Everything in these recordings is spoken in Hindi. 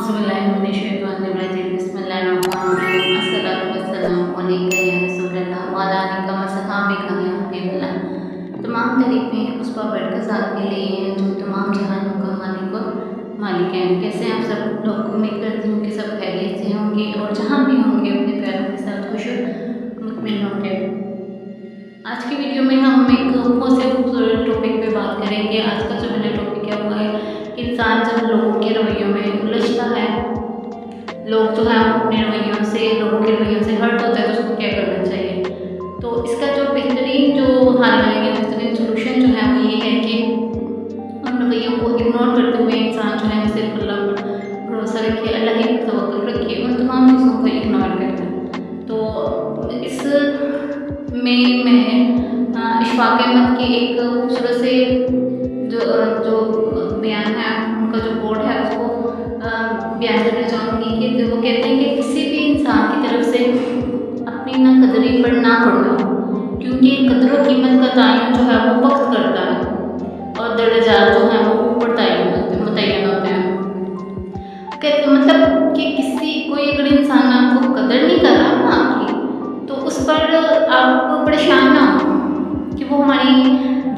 औज़ुबिल्लाहिमिनश्शैतानिर्रजीम बिस्मिल्लाहिर्रहमानिर्रहीम अस्सलातु वस्सलामु अलैका या रसूलल्लाह व अला आलिका व सहाबिका या हबीबल्लाह। तमाम तारीफ़ें उस पाक ज़ात के लिए हैं जो तमाम जहानों का मालिक है। कैसे हैं आप सब लोग? उम्मीद करती हूँ कि सब खैरियत से होंगे और जहाँ भी होंगे अपने प्यारों के साथ खुश मुतमिन होंगे। आज की वीडियो में हम एक बहुत से खूबसूरत टॉपिक पे बात करेंगे। आज का जो मेरा टॉपिक है वो है इंसान जब लोगों के रवैयों में उलझता है, लोग जो है अपने रवैयों से, लोगों के रवैयों से हर्ट होता है तो उसको क्या करना चाहिए। तो इसका जो बेहतरीन जो हल है या बेहतरीन सोल्यूशन जो है वो ये है कि उन रवैयों को इग्नोर करते हुए इंसान जो है सिर्फ अल्लाह पर भरोसा रखे, अल्लाह ही पर तवक्कुल रखे, उन तमाम चीज़ों को इग्नोर करते हैं। तो इस में मैं इशफाक अहमद की एक खूबसूरत से जो बयान है, उनका जो कोड है उसको बयान करना चाहूँगी कि वो कहते हैं कि किसी भी इंसान की तरफ से अपनी ना कदरी पर ना पड़ना, क्योंकि कदर व कीमत का तयन जो है वो वक्त करता है और दर्जात जो है वो ऊपर मुतय्यन होते हैं। कहते मतलब कि कोई अगर इंसान आपको कदर नहीं कर रहा ना आपकी, तो उस पर आप परेशान ना हो कि वो हमारी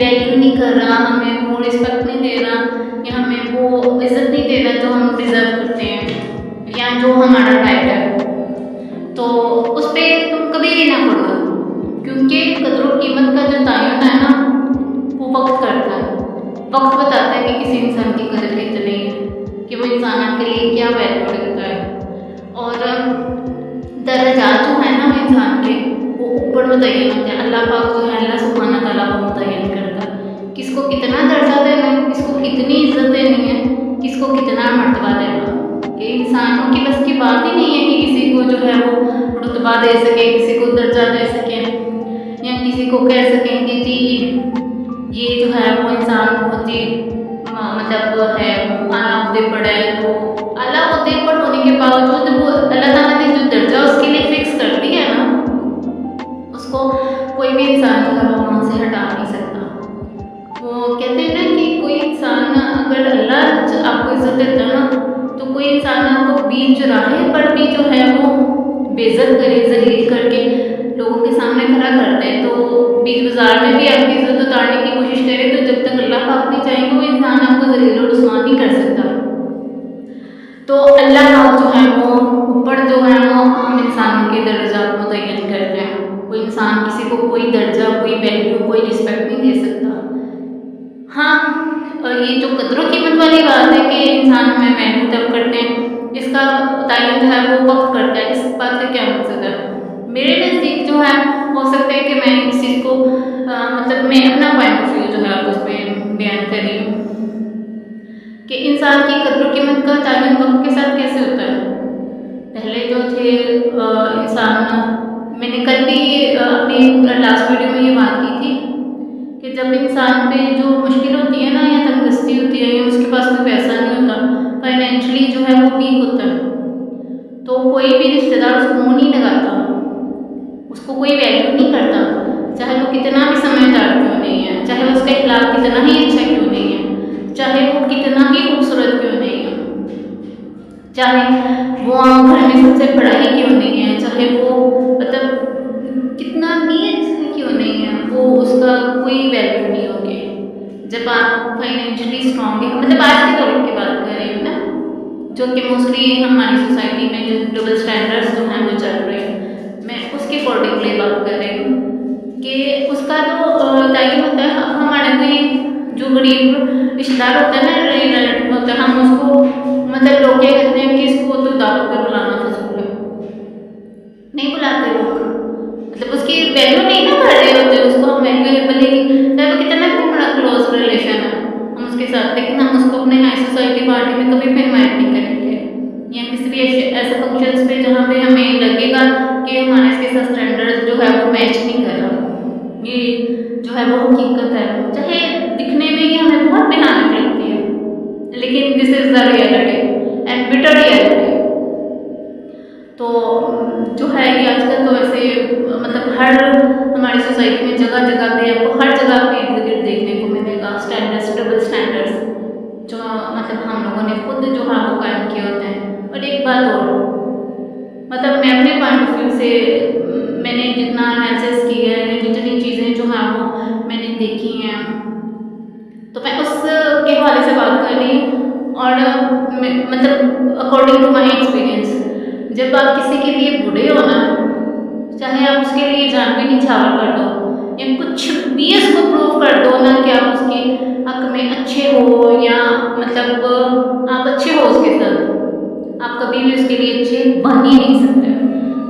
वैल्यू नहीं कर रहा, हमें वो रिस्पेक्ट नहीं दे रहा या हमें वो इज़्ज़त नहीं दे रहा जो हम डिज़र्व करते हैं या जो हमारा राइट है। तो उस पर तुम कभी भी ना पड़ो, क्योंकि कदर व कीमत का जो तयन है ना वो वक्त करता है। वक्त बताता है कि किसी इंसान की कदर कितनी है, कि वो इंसान के लिए क्या वैल्यू रखता है। और दर्जात जो है ना इंसान के वो ऊपर मुतय्यन होते हैं। अल्लाह पाक जो है, अल्लाह सुब्हानहू तआला वो मुतय्यन करता है किसको कितना दर्जा देना है, किसको कितनी इज्जत देनी है, किसको कितना मर्तबा देना। कि इंसानों की बस की बात ही नहीं है कि किसी को जो है वो रुतबा दे सके, किसी को दर्जा दे सके या किसी को कह सकें कि जी ये जो है वो इंसान बहुत ही मतलब है आला उहदे पर है। तो आला उहदे पर होने के बावजूद वो अल्लाह ताला ने जो दर्जा उसके लिए फिक्स कर दिया है ना, उसको कोई भी इंसान जो है वो वहाँ से हटा नहीं सकता। वो कहते हैं ना कि कोई इंसान अगर अल्लाह आपको इज्जत देता है ना, तो कोई इंसान आपको बीच राह पर भी जो है वो बेइज्जत करे, जलील करके लोगों के सामने खड़ा करते हैं। तो बीच बाजार में भी आपकी इज्जत उतारने की कोशिश करे, तो जब तक अल्लाह पाक नहीं चाहेंगे वो इंसान आपको जलील और रुस्वा नहीं कर सकता। तो अल्लाह पाक जो है वो ऊपर जो है वो हम इंसानों के दर्जात मुतय्यन करते हैं। कोई इंसान किसी को कोई दर्जा, कोई वैल्यू, कोई रिस्पेक्ट नहीं दे सकता। हाँ, और ये जो कदर व कीमत वाली बात है कि इंसान में वैल्यू तब करते हैं, इसका तयन जो है वो वक्त करता है। इस बात से क्या मकसद है? मेरे नज़दीक जो है हो सकता है कि मैं इस चीज़ को मतलब मैं अपना पॉइंट ऑफ व्यू जो है उस पर बयान कर रही हूँ कि इंसान की कदर व कीमत का तयन वक्त के साथ कैसे होता है। पहले जो थे इंसान, मैंने कल भी अपनी लास्ट वीडियो में ये बात की थी कि जब इंसान पे जो मुश्किल होती है ना या तंगदस्ती होती है या उसके पास कोई पैसा नहीं होता, फाइनेंशियली जो है वो वीक होता है, तो कोई भी रिश्तेदार उसको मुँह नहीं लगाता, उसको कोई वैल्यू नहीं करता, चाहे वो कितना भी समझदार क्यों नहीं है, चाहे उसका इखलाक कितना ही अच्छा क्यों नहीं है, चाहे वो कितना ही खूबसूरत क्यों नहीं है, चाहे वो घर में सबसे बड़ा ही क्यों नहीं है, चाहे वो मतलब कितना भी क्यों नहीं है, वो उसका कोई वैल्यू नहीं होगी। जब आप फाइनेंशियली स्ट्रॉन्ग है, मतलब आज के दौर की बात कर रही हूँ ना, जो कि मोस्टली हमारी सोसाइटी में जो ग्लोबल स्टैंडर्ड्स जो हैं वो चल रहे हैं, मैं उसके अकॉर्डिंगली बात कर रही हूँ कि उसका जो तयन होता है। हमारा कोई जो गरीब रिश्तेदार होता है ना, रिलेटिव होता है, हम उसको मतलब लोग क्या कहते हैं कि इसको तो दावत पे बुलाना फजूल है, नहीं बुलाते लोग, मतलब उसकी वैल्यू नहीं ना कर रहे होते, उसको हम वैल्यू बोलेंगे चाहे वो कितना भी बड़ा क्लोज रिलेशन है हम उसके साथ, लेकिन हम उसको अपने हाई सोसाइटी पार्टी में कभी भी इन्वाइट नहीं करेंगे या किसी भी ऐसे फंक्शंस पे जहाँ पे हमें लगेगा कि हमारे इसके साथ स्टैंडर्ड जो है वो मैच नहीं कर रहा। ये जो है वो हकीकत है, चाहे दिखने में ही हमें बहुत भयानक लगती है, लेकिन this is the reality and bitter reality. तो जो है ये आजकल तो ऐसे मतलब हर हमारी सोसाइटी में जगह जगह पे आपको हर जगह पे इर्द गिर्द देखने को मिलेगा स्टैंडर्ड्स, डबल स्टैंडर्ड्स, जो मतलब हम लोगों ने खुद जो है वो कायम किए होते हैं। बात और, मतलब मैं अपने पॉइंट ऑफ व्यू से मैंने जितना एनालिसिस किया है, जितनी चीज़ें जो हैं वो मैंने देखी हैं, तो मैं उसके हवाले से बात कर रही हूँ। और मतलब अकॉर्डिंग टू माई एक्सपीरियंस, जब आप किसी के लिए बुरे हो ना, चाहे आप उसके लिए जान भी निछावर कर दो या कुछ भी उसको प्रूव कर दो ना कि आप उसके हक में अच्छे हो, या मतलब आप अच्छे हो उसके साथ, आप कभी भी उसके लिए अच्छे बन ही नहीं सकते।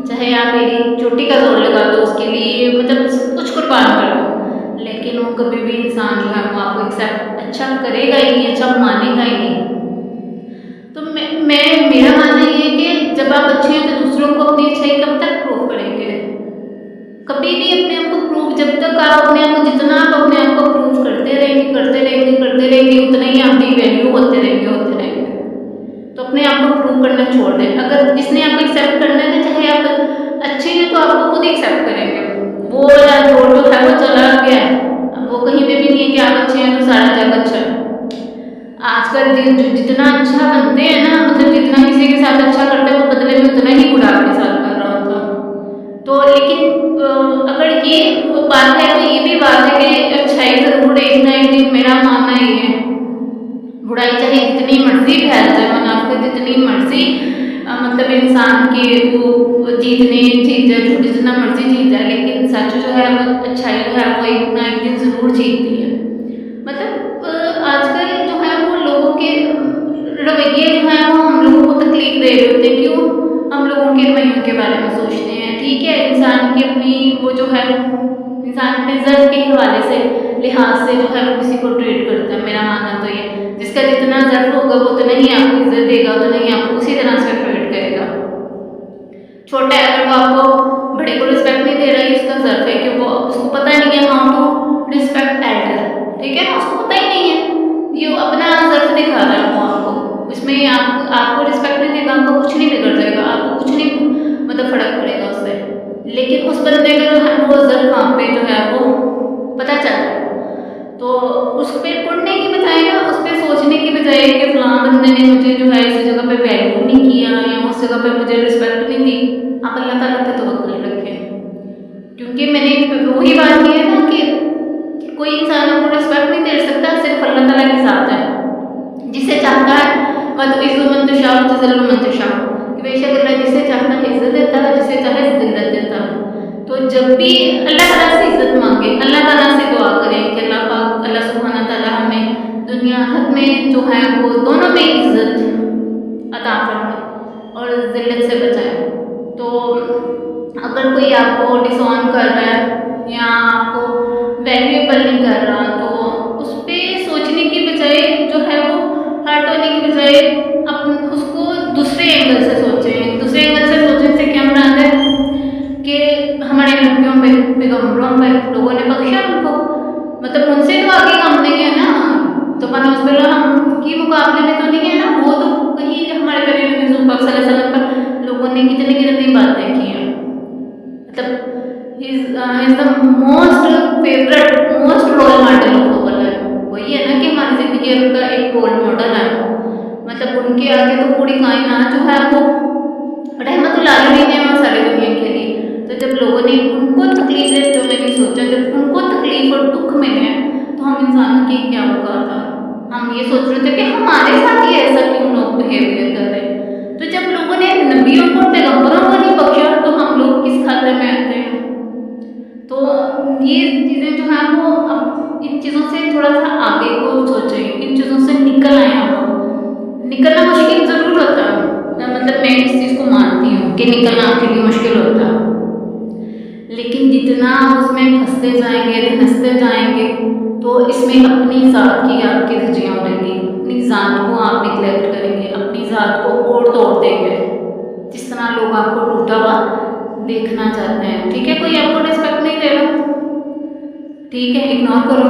चाहे आप एक चोटी का जोर लगा दो उसके लिए, मतलब कुछ कुर्बान कर दो, लेकिन वो कभी भी इंसान जो है वो आपको एक्सेप्ट अच्छा करेगा ही नहीं, अच्छा मानेगा ही नहीं। तो मेरा मानना ये है कि जब आप अच्छे हैं तो दूसरों को अपनी अच्छाई कब तक प्रूव करेंगे? कभी भी अपने आप को प्रूव, जब तक आप अपने आप को, जितना आप अपने आप को प्रूव करते रहेंगे उतना ही आपकी वैल्यू होते रहेंगे। तो अपने आप को प्रूव करना छोड़ दें। अगर जिसने आपको एक्सेप्ट करना है, तो चाहे आप अच्छे हैं तो आपको खुद एक्सेप्ट करेंगे। वो वाला जोर जो है वो चला गया है, अब वो कहीं पे भी नहीं है कि आप अच्छे हैं तो सारा जग अच्छा है। आजकल जितना अच्छा बनते हैं ना, मतलब जितना किसी के साथ अच्छा करते हैं, वो बदले में उतना ही बुरा आपके साथ कर रहा होता। तो लेकिन अगर ये बात है तो ये भी बात है कि अच्छाई जरूर एक ना एक दिन, मेरा मानना ये है, बुराई चाहे जितनी मर्जी फैल जाए, मुनाफिक जितनी मर्जी मतलब इंसान के वो जीत जाए, झूठ जितना मर्जी जीत जाए, लेकिन सच जो है वो, अच्छाई जो है वो एक ना एक दिन जरूर जीतती है। मतलब आजकल जो है वो लोगों के रवैये जो है वो हम लोगों को तकलीफ दे रहे होते हैं। क्यों? हम लोगों के रवैयों के बारे में सोचते हैं। ठीक है, इंसान की अपनी वो जो है, इंसान अपने ज़र्फ के हवाले से, लिहाज से जो है वो किसी को ट्रीट करता है। मेरा मानना तो ये, जिसका जितना ज़र्फ होगा वो उतना ही आपको इज्जत देगा, उतना ही आपको उसी तरह से ट्रीट करेगा। छोटा है, अगर वो आपको बड़े को रिस्पेक्ट नहीं दे रहा है, उसका ज़र्फ है कि वो, उसको पता नहीं है हाउ टू रिस्पेक्ट एल्डर। ठीक है ना, उसको पता ही नहीं है, ये अपना ज़र्फ दिखा रहा है वो आपको। उसमें आपको रिस्पेक्ट नहीं देगा, आपको कुछ नहीं बिगड़ जाएगा, आपको कुछ नहीं मतलब फर्क पड़ेगा उससे। लेकिन उस बंदे का जो है वो ज़र्फ वहाँ पे जो है वो पता चल रहा है, तो उस पर पढ़ने की बजाय ना, उस पर सोचने की बजाय कि फलां बंदे ने मुझे जो है इस जगह पे वैल्यू नहीं किया या उस जगह पे मुझे रिस्पेक्ट नहीं दी, आप अल्लाह ताला पे तवक्कुल रखें। क्योंकि मैंने वही बात की है ना कि कोई इंसान आपको रिस्पेक्ट नहीं दे सकता, सिर्फ अल्लाह ताला के साथ है। जिसे चाहता है वह तो इज़्ज़त मंतशा तज़ल्लु मंतशा, बेशक अल्लाह जिसे चाहता है इज़्ज़त देता है, जिसे चाहे ज़िल्लत देता है। तो जब भी अल्लाह ताला से इज़्ज़त मांगे, अल्लाह ताला से दुआ करें कि अल्लाह पाक, अल्लाह सुब्हाना ताला हमें दुनिया आखिरत में जो है वो दोनों में इज़्ज़त अता फरमाए और ज़िल्लत से बचाए। तो अगर कोई आपको डिसऑन कर रहा है या आपको वैल्यूएबल नहीं कर रहा, तो उस पर सोचने की बजाय जो है वो, हर्ट होने की बजाय अपन उसको दूसरे एंगल से सोचें। दूसरे एंगल से सोचने से क्या मुराद है कि हमारे नबियों पे, पैगम्बरों पे लोगों ने बख्शा उनको, मतलब उनसे तो आगे हम नहीं है ना, तो बनस्बल्ला हम की मुकाबले में तो नहीं है ना। वो तो कहीं हमारे प्यारे नबी सल्लल्लाहु अलैहि वसल्लम पर लोगों ने कितनी कितनी बातें की हैं, मतलब is the most favourite, most role model of our life. वही है ना कि हमारी ज़िंदगी उनका एक रोल मॉडल है, मतलब उनके आगे तो पूरी कायनात जो है वो रहमतुल आलमीन है और सारी दुनिया के लिए। तो जब लोगों ने उनको तकलीफ देते हुए मैंने सोचा, जब उनको तकलीफ और दुख मिले तो हम इंसानों की क्या औकात है। हम ये सोच रहे थे कि हमारे साथ ही ऐसा क्यों लोग बिहेवियर कर रहे हैं। तो जब लोगों ने नबियों को, पैगम्बरों को नहीं बख्शा, तो हम लोग किस खाते में आते हैं। तो ये चीज़ें जो हैं वो, अब इन चीज़ों से थोड़ा सा आगे को सोचें, इन चीज़ों से निकल आए हम लोग। निकलना मुश्किल ज़रूर होता है, मतलब मैं इस चीज़ को मानती हूँ कि निकलना आपके लिए मुश्किल होता है, लेकिन जितना उसमें फंसते जाएंगे, धंसते जाएंगे, तो इसमें अपनी ज़ात की आपकी धज्जियाँ उड़ेंगी, अपनी ज़ात को आप निगलेक्ट करेंगे, अपनी ज़ात को ओढ़ तोड़ देंगे। जिस तरह लोग आपको टूटा हुआ देखना चाहते हैं, ठीक है, कोई आपको रिस्पेक्ट नहीं दे रहा, ठीक है, इग्नोर करो,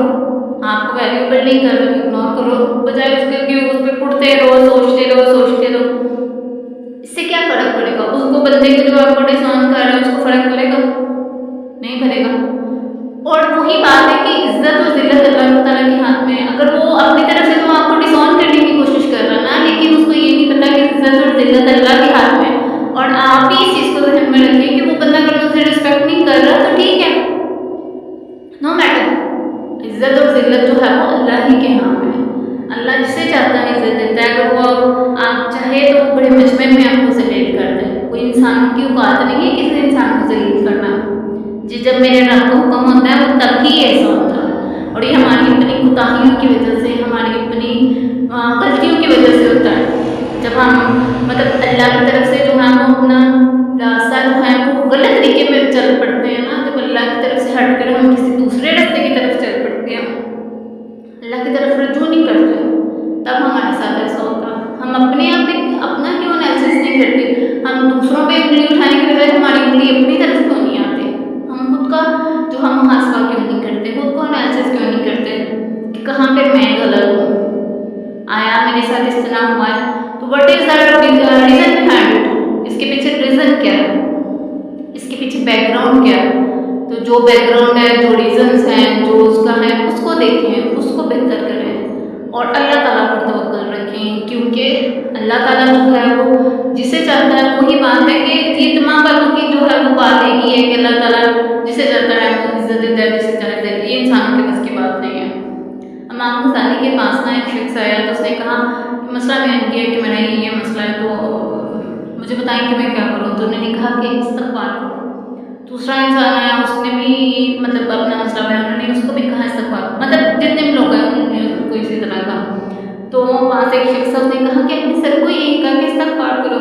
आपको वैल्यूएबल नहीं कर रहा, इग्नोर करो, बजाय उसके कि उस पर पुढ़ते रहो, सोचते रहो। इससे क्या फ़र्क पड़ेगा? उसको बंदे को जो आपको डिसऑन कर रहा है उसको फ़र्क पड़ेगा? नहीं पड़ेगा। और वही बात है कि इज्जत और ज़िल्लत अल्लाह ताला के हाथ में है। अगर वो अपनी तरफ से तो आपको डिसऑन करने की कोशिश कर रहा है ना, लेकिन उसको ये नहीं पता कि इज्जत और ज़िल्लत अल्लाह के हाथ कर रहा तो ठीक है, नो मैटर। इज्जत और जिल्लत जो है वो अल्लाह ही के यहाँ है। अल्लाह जिसे चाहता है इज्जत देता है। अगर वो आप चाहे तो बड़े मजमे में आपको जलील कर दे। कोई इंसानों की औकात नहीं है किसी इंसान को जलील करना। जी जब मेरे रब का हुक्म होता है वो तब ही ऐसा होता है। और ये हमारी अपनी कोताहियों की वजह से, हमारी अपनी गलतियों की वजह से होता है। जब हम मतलब अल्लाह की तरफ से जो है वो अपना रास्ता जो है वो गलत तरीके में चल पड़ते हैं ना, जब अल्लाह की तरफ से हटकर हम किसी दूसरे रास्ते की तरफ चल पड़ते हैं, अल्लाह की तरफ रुजू नहीं करते, तब हमारे साथ ऐसा होता है। हम अपने आप पे अपना क्यों एनालिसिस नहीं करते? हम दूसरों पे उंगली उठाने के बजाय हमारी उंगली अपनी तरफ क्यों नहीं आती? हम खुद का जो हम मुहासबा क्यों नहीं करते? खुद को एनालिसिस क्यों नहीं करते कि कहाँ पे मैं गलत हूँ? आया मेरे साथ इस तरह हुआ है तो what is that reason behind it? इसके पीछे रीजन क्या है? इसके पीछे बैकग्राउंड क्या है? तो जो बैकग्राउंड है, जो रीजंस हैं, जो उसका है, उसको देखें, उसको बेहतर करें और अल्लाह ताला पर तवक्कुल रखें। क्योंकि अल्लाह ताला जो है वो जिसे चाहता है वही बात है कि ये तमाम बातों की जो है वो बात एक ही है कि अल्लाह ताला जिसे चाहता है वो इज्जत देता है, जिसे चाहता है। ये इंसान के बस की बात नहीं है। इमाम गज़ाली के पास ना एक शख्स आया तो उसने कहा कि मसला बयान किया कि मेरा ये मसला है तो मुझे बताएं कि मैं क्या करूँ। तो उन्होंने कहा कि इस्तिग़फ़ार करो। दूसरा इंसान आया उसने भी मतलब अपना मसला बयान, उन्होंने उसको भी कहा इस्तिग़फ़ार, मतलब जितने भी लोग हैं उन्होंने उसको इसी तरह कहा। तो वहाँ से एक शख्स उसने कहा कि अपने सर को यही कहा कि इस्तिग़फ़ार करो।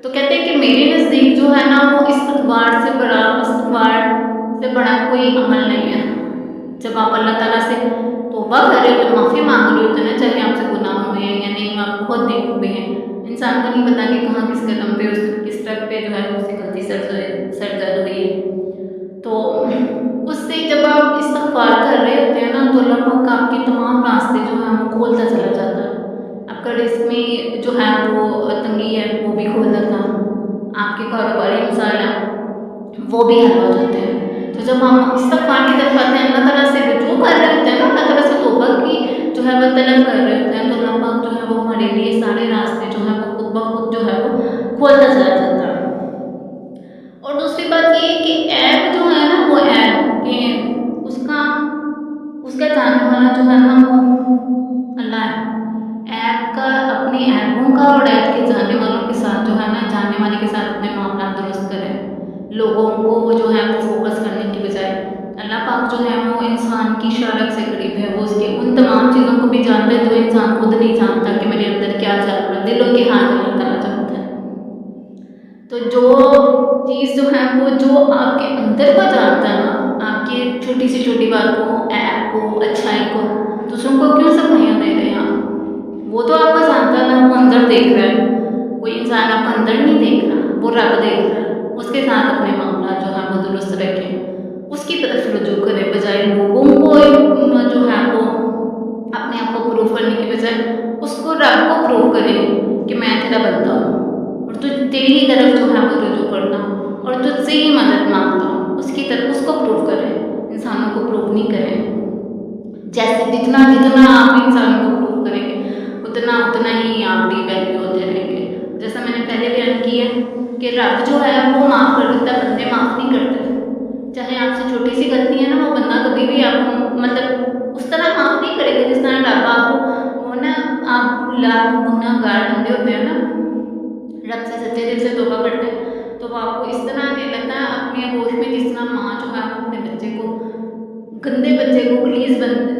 तो कहते हैं कि मेरे नज़दीक जो है ना वो इस्तिग़फ़ार से बड़ा कोई अमल नहीं है। जब आप अल्लाह ताला से तौबा कर रहे हो तो माफ़ी मांग रहे हो तो ना, चाहे आपसे गुनाह हुए हैं या नहीं, आप बहुत बेवकूफ़ हैं। इंसान को नहीं पता कि कहाँ किस कदम पे किस ट्रक पे जो है उससे गलती सरजद हुई है। तो उससे जब आप इस्तिग़फ़ार कर रहे होते हैं ना तो अल्लाह पाक आपके तमाम रास्ते जो हैं वो खोलता चला जाता है। आपका रिज़्क़ में जो है वो तंगी है वो भी खोल देता है। आपके कारोबारी मसाइल हैं वो भी हल हो जाते हैं। तो जब हम इस्तिग़फ़ार की तरफ आते हैं, अल्लाह ताला से रुजू कर रहे होते हैं ना, अल्लाह ताला से तौबा की जो है वो तलब कर रहे होते हैं, तो अल्लाह पाक जो है वो हमारे लिए सारे रास्ते जो है वो खुद ब खुद जो है वो खोलता चला जाता है। और दूसरी बात ये कि ऐप जो है ना वो ऐप कि उसका उसका जानने वाला जो है ना वो अल्लाह है। ऐप का अपने ऐपों का और ऐप के जानने वालों के साथ जो है ना, जानने वाले के साथ अपने मामला दुरुस्त करें। लोगों को जो है वो फोकस करने की बजाय अल्लाह पाक जो है वो इंसान की शारक से करीब है। वो उसके उन तमाम चीज़ों को भी जानता है जो इंसान खुद नहीं जानता कि मेरे अंदर क्या चल रहा है। दिलों के हाथ अल्लाह ताला जानता है। तो जो चीज़ जो है वो जो आपके अंदर को जानता है ना, आपकी छोटी से छोटी बात को, ऐप को, अच्छाई को, दूसरों को क्यों सफाइयाँ दे रहे हैं आप? वो तो आपको जानता है ना, वो अंदर देख रहा है। कोई इंसान आपका अंदर नहीं देख रहा, वो रब देख रहा है। उसके साथ अपने मामला जो है वो दुरुस्त रखें, उसकी तरफ रुजू करें बजाय लोगों को जो है वो अपने आप को प्रूव करने की बजाय उसको रब को प्रूव करें कि मैं तेरा बंदा हूँ और तुझ तेरी ही तरफ जो है वो रुजू करता हूँ और तुझसे ही मदद मांगता हूँ। उसकी तरफ उसको प्रूव करें, इंसानों को प्रूव नहीं करें। जैसे जितना जितना आप इंसानों को प्रूव करेंगे उतना उतना ही आपकी वैल्यू होते रहेंगे। जैसा मैंने पहले बयान किया कि रब जो है वो माफ़ कर देता है, बंदे माफ़ नहीं करते। चाहे आपसे छोटी सी गलती है ना, वो बंदा कभी भी आपको मतलब उस तरह माफ़ नहीं करेगा जिस तरह रब आपको, वो ना आप लाख गुनहगार बंदे होते हैं ना, रब से सच्चे दिल से तौबा करते हैं तो वो आपको इस तरह नहीं लगता है अपने होश में जिस तरह माँ जो है वो अपने बच्चे को, गंदे बच्चे को, प्लीज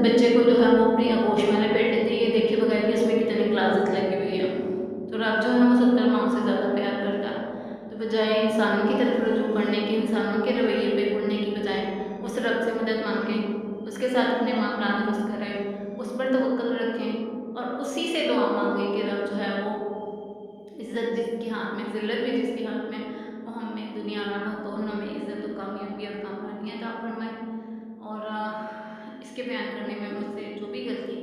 बच्चे को जो है वो अपनी आगोश में लपेट लेती है, देखे बगैर कि उसमें कितनी क्लासेस लगी हुई है। तो रब जो है वो 70 माओं से ज़्यादा प्यार करता है। तो बजाय इंसानों की तरफ रुजू करने के, इंसानों के रवैये पे मुड़ने की बजाय उस रब से मदद मांगे, उसके साथ अपने मामला दुरुस्त करें, उस पर तवक्कुल रखें और उसी से दुआ मांगे कि रब जो है वो इज़्ज़त जिसके हाथ में, ज़िल्लत भी जिसके हाथ में, वो हमें दुनिया और आखिरत दोनों में इज़्ज़त और कामयाबी और कामरानी अता फरमाए। और इसके बयान करने में मुझसे जो भी गलतियाँ